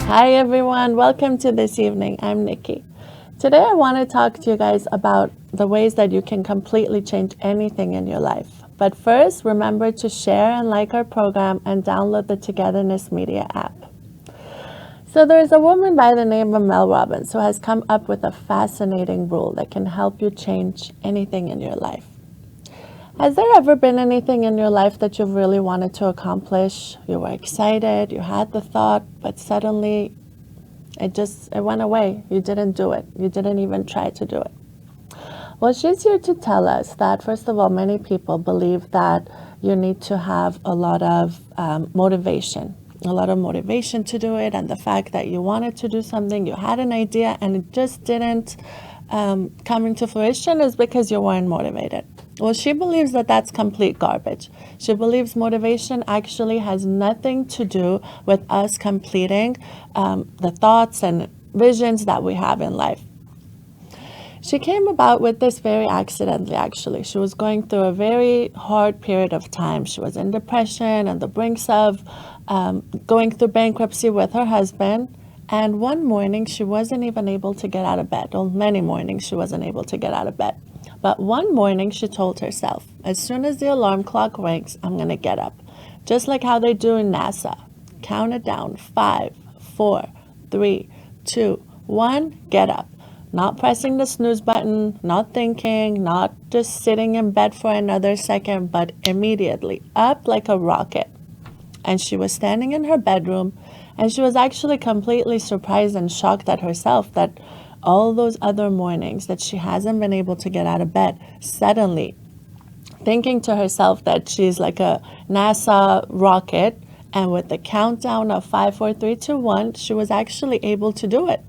Hi everyone, welcome to this evening. I'm Nikki. Today I want to talk to you guys about the ways that you can completely change anything in your life. But first, remember to share and like our program and download the Togetherness Media app. So there's a woman by the name of Mel Robbins who has come up with a fascinating rule that can help you change anything in your life. Has there ever been anything in your life that you've really wanted to accomplish? You were excited, you had the thought, but suddenly it went away. You didn't do it. You didn't even try to do it. Well, she's here to tell us that, first of all, many people believe that you need to have a lot of motivation to do it. And the fact that you wanted to do something, you had an idea, and it just didn't come into fruition is because you weren't motivated. Well, she believes that that's complete garbage. She believes motivation actually has nothing to do with us completing the thoughts and visions that we have in life. She came about with this very accidentally, actually. She was going through a very hard period of time. She was in depression and the brinks of going through bankruptcy with her husband. And one morning, she wasn't even able to get out of bed. Well, many mornings, she wasn't able to get out of bed. But one morning, she told herself, as soon as the alarm clock rings, I'm going to get up. Just like how they do in NASA. Count it down. 5, 4, 3, 2, 1, get up. Not pressing the snooze button, not thinking, not just sitting in bed for another second, but immediately up like a rocket. And she was standing in her bedroom, and she was actually completely surprised and shocked at herself that all those other mornings that she hasn't been able to get out of bed, suddenly thinking to herself that she's like a NASA rocket, and with the countdown of 5, 4, 3, 2, 1, she was actually able to do it.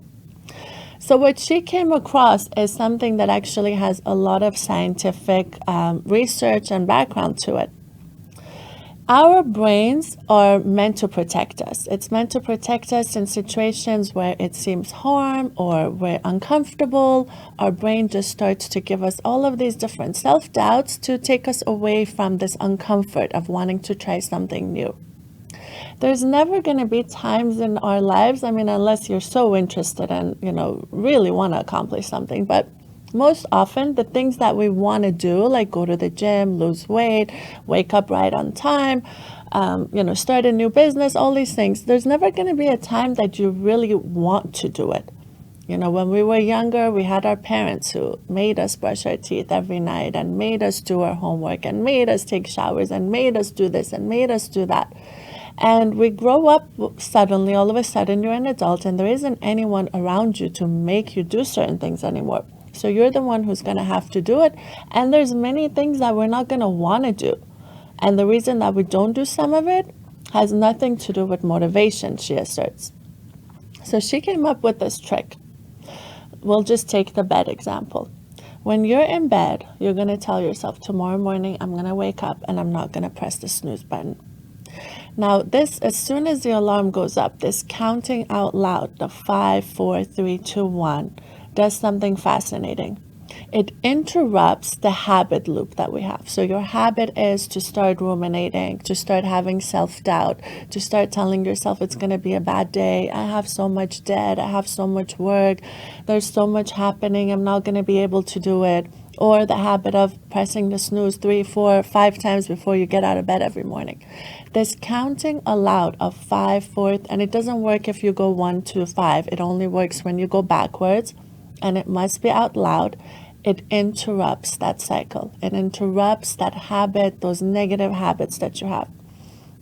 So what she came across is something that actually has a lot of scientific research and background to it. Our brains are meant to protect us. It's meant to protect us in situations where it seems harm or we're uncomfortable. Our brain just starts to give us all of these different self-doubts to take us away from this uncomfort of wanting to try something new. There's never going to be times in our lives, unless you're so interested and, really want to accomplish something, but most often, the things that we want to do, like go to the gym, lose weight, wake up right on time, start a new business, all these things, there's never going to be a time that you really want to do it. When we were younger, we had our parents who made us brush our teeth every night and made us do our homework and made us take showers and made us do this and made us do that. And we grow up suddenly, all of a sudden, you're an adult and there isn't anyone around you to make you do certain things anymore. So you're the one who's going to have to do it. And there's many things that we're not going to want to do. And the reason that we don't do some of it has nothing to do with motivation, she asserts. So she came up with this trick. We'll just take the bed example. When you're in bed, you're going to tell yourself, tomorrow morning, I'm going to wake up and I'm not going to press the snooze button. Now, as soon as the alarm goes up, this counting out loud, the 5, 4, 3, 2, 1, does something fascinating. It interrupts the habit loop that we have. So your habit is to start ruminating, to start having self-doubt, to start telling yourself it's going to be a bad day. I have so much debt. I have so much work. There's so much happening. I'm not going to be able to do it. Or the habit of pressing the snooze 3, 4, 5 times before you get out of bed every morning. This counting aloud of 5, 4, and it doesn't work if you go 1, 2, 5. It only works when you go backwards, and it must be out loud. It interrupts that cycle. It interrupts that habit, those negative habits that you have.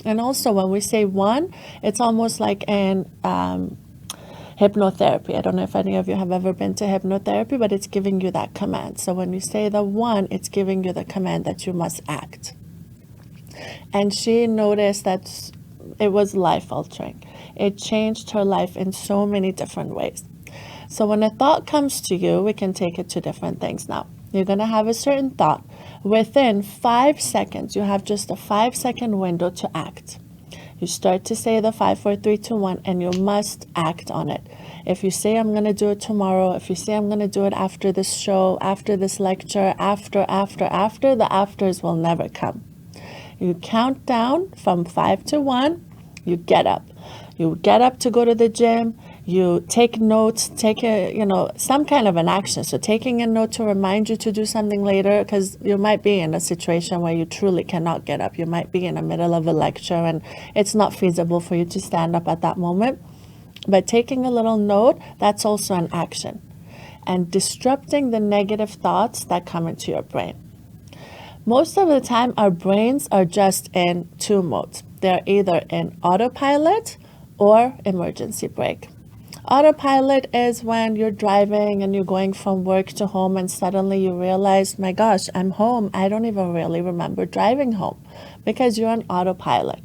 And also when we say 1, it's almost like in hypnotherapy. I don't know if any of you have ever been to hypnotherapy, but it's giving you that command. So when you say the 1, it's giving you the command that you must act. And she noticed that it was life-altering. It changed her life in so many different ways. So when a thought comes to you, we can take it to different things now. You're going to have a certain thought. Within 5 seconds, you have just a 5-second window to act. You start to say the 5, 4, 3, 2, 1, and you must act on it. If you say, I'm going to do it tomorrow, if you say, I'm going to do it after this show, after this lecture, after, the afters will never come. You count down from 5 to 1, you get up. You get up to go to the gym, you take notes, take some kind of an action. So taking a note to remind you to do something later, because you might be in a situation where you truly cannot get up. You might be in the middle of a lecture and it's not feasible for you to stand up at that moment. But taking a little note, that's also an action. And disrupting the negative thoughts that come into your brain. Most of the time, our brains are just in two modes. They're either in autopilot or emergency brake. Autopilot is when you're driving and you're going from work to home and suddenly you realize, my gosh, I'm home. I don't even really remember driving home, because you're on autopilot.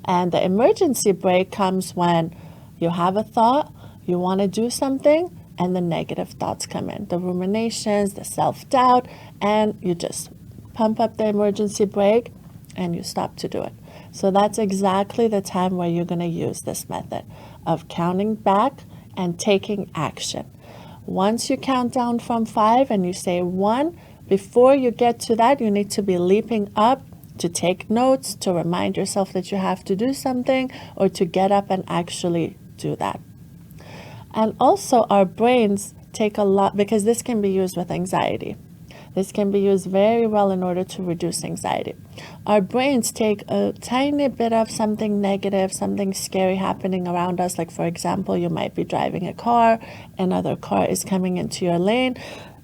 And the emergency brake comes when you have a thought, you want to do something, and the negative thoughts come in, the ruminations, the self-doubt, and you just pump up the emergency brake and you stop to do it. So that's exactly the time where you're going to use this method of counting back and taking action. Once you count down from 5 and you say 1, before you get to that, you need to be leaping up to take notes, to remind yourself that you have to do something, or to get up and actually do that. And also our brains take a lot, because this can be used with anxiety. This can be used very well in order to reduce anxiety. Our brains take a tiny bit of something negative, something scary happening around us. Like, for example, you might be driving a car, another car is coming into your lane.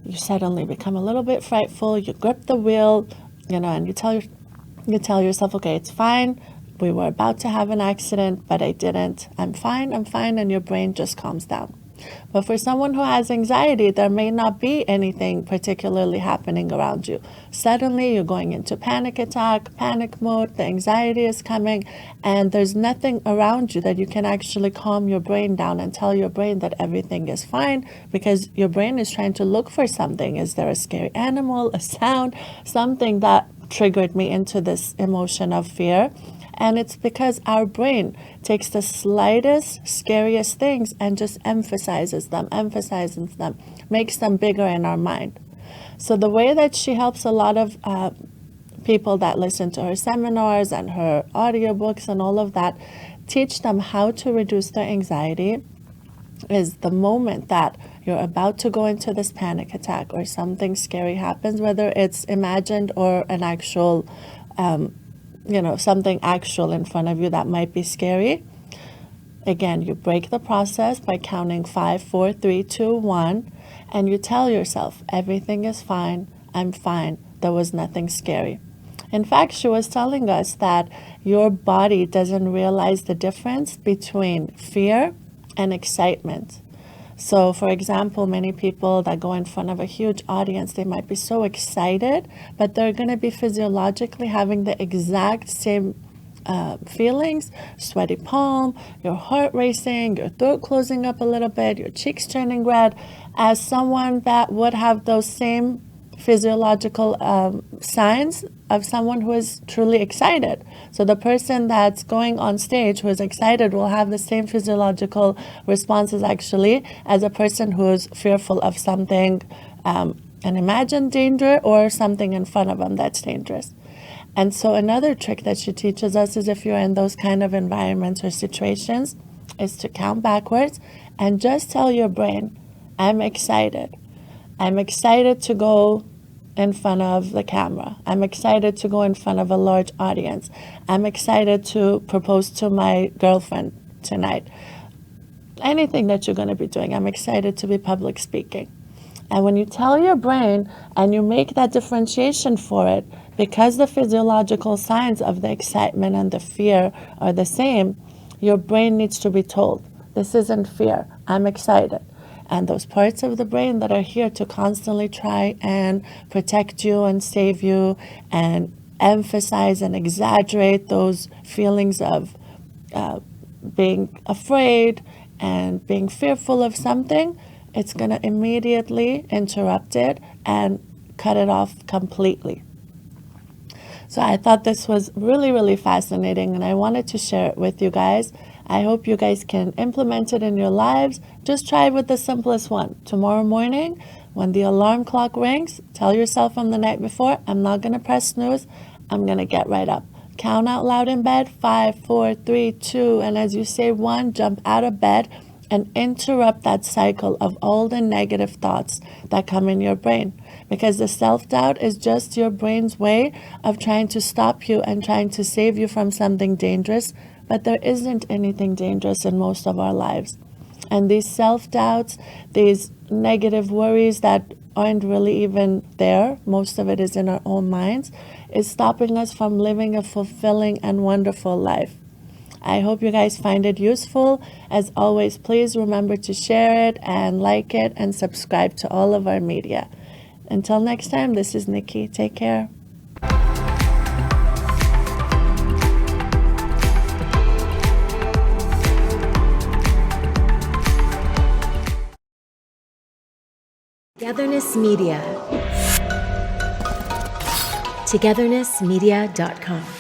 You suddenly become a little bit frightful. You grip the wheel, and you tell yourself, okay, it's fine. We were about to have an accident, but I didn't. I'm fine, and your brain just calms down. But for someone who has anxiety, there may not be anything particularly happening around you. Suddenly, you're going into panic mode, the anxiety is coming, and there's nothing around you that you can actually calm your brain down and tell your brain that everything is fine, because your brain is trying to look for something. Is there a scary animal, a sound, something that triggered me into this emotion of fear? And it's because our brain takes the slightest, scariest things and just emphasizes them, makes them bigger in our mind. So the way that she helps a lot of people that listen to her seminars and her audiobooks and all of that, teach them how to reduce their anxiety, is the moment that you're about to go into this panic attack or something scary happens, whether it's imagined or an actual something actual in front of you that might be scary. Again, you break the process by counting 5, 4, 3, 2, 1, and you tell yourself, everything is fine, I'm fine, there was nothing scary. In fact, she was telling us that your body doesn't realize the difference between fear and excitement. So, for example, many people that go in front of a huge audience, they might be so excited, but they're going to be physiologically having the exact same feelings, sweaty palm, your heart racing, your throat closing up a little bit, your cheeks turning red, as someone that would have those same physiological signs of someone who is truly excited. So the person that's going on stage who is excited will have the same physiological responses actually as a person who's fearful of something, an imagined danger or something in front of them that's dangerous. And so another trick that she teaches us is, if you're in those kind of environments or situations, is to count backwards and just tell your brain, I'm excited. I'm excited to go in front of the camera. I'm excited to go in front of a large audience. I'm excited to propose to my girlfriend tonight. Anything that you're going to be doing, I'm excited to be public speaking. And when you tell your brain and you make that differentiation for it, because the physiological signs of the excitement and the fear are the same, your brain needs to be told, this isn't fear, I'm excited. And those parts of the brain that are here to constantly try and protect you and save you and emphasize and exaggerate those feelings of being afraid and being fearful of something, it's going to immediately interrupt it and cut it off completely. So I thought this was really, really fascinating, and I wanted to share it with you guys. I hope you guys can implement it in your lives. Just try with the simplest one. Tomorrow morning, when the alarm clock rings, tell yourself from the night before, I'm not going to press snooze. I'm going to get right up. Count out loud in bed, 5, 4, 3, 2, and as you say 1, jump out of bed and interrupt that cycle of all the negative thoughts that come in your brain. Because the self-doubt is just your brain's way of trying to stop you and trying to save you from something dangerous, but there isn't anything dangerous in most of our lives. And these self-doubts, these negative worries that aren't really even there, most of it is in our own minds, is stopping us from living a fulfilling and wonderful life. I hope you guys find it useful. As always, please remember to share it and like it and subscribe to all of our media. Until next time, this is Nikki. Take care. Togetherness Media. Togethernessmedia.com